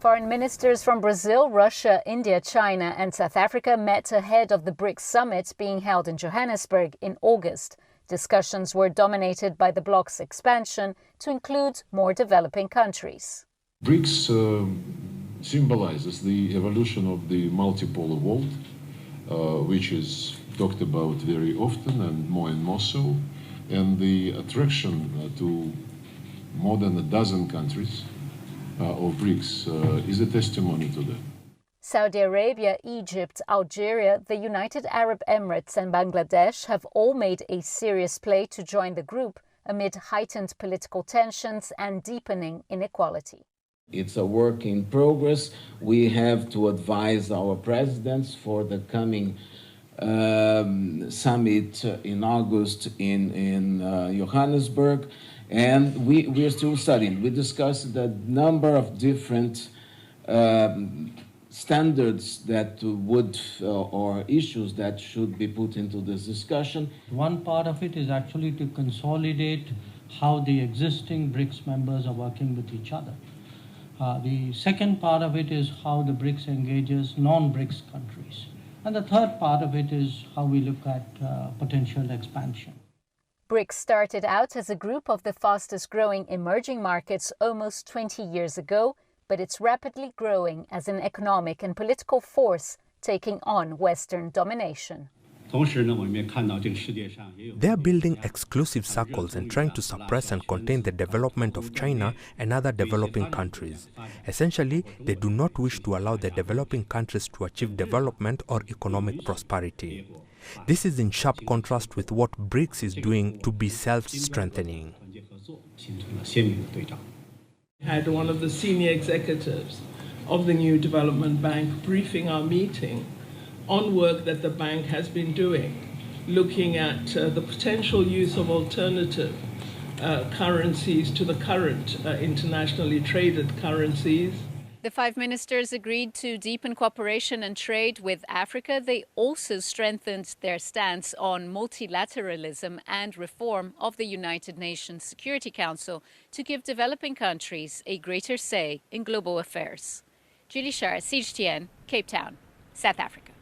Foreign ministers from Brazil, Russia, India, China and South Africa met ahead of the BRICS summit being held in Johannesburg in August. Discussions were dominated by the bloc's expansion to include more developing countries. BRICS symbolizes the evolution of the multipolar world, which is talked about very often and more so, and the attraction to more than a dozen countries of BRICS is a testimony to that. Saudi Arabia, Egypt, Algeria, the United Arab Emirates and Bangladesh have all made a serious play to join the group amid heightened political tensions and deepening inequality. It's a work in progress. We have to advise our presidents for the coming summit in August in Johannesburg. And we are still studying. We discussed a number of different standards that would, or issues that should be put into this discussion. One part of it is actually to consolidate how the existing BRICS members are working with each other. The second part of it is how the BRICS engages non-BRICS countries. And the third part of it is how we look at potential expansion. BRICS started out as a group of the fastest growing emerging markets almost 20 years ago, but it's rapidly growing as an economic and political force taking on Western domination. They are building exclusive circles and trying to suppress and contain the development of China and other developing countries. Essentially, they do not wish to allow the developing countries to achieve development or economic prosperity. This is in sharp contrast with what BRICS is doing to be self-strengthening. Had one of the senior executives of the new development bank briefing our meeting on work that the bank has been doing, looking at the potential use of alternative currencies to the current internationally traded currencies. The five ministers agreed to deepen cooperation and trade with Africa. They also strengthened their stance on multilateralism and reform of the United Nations Security Council to give developing countries a greater say in global affairs. Julie Shah, CGTN, Cape Town, South Africa.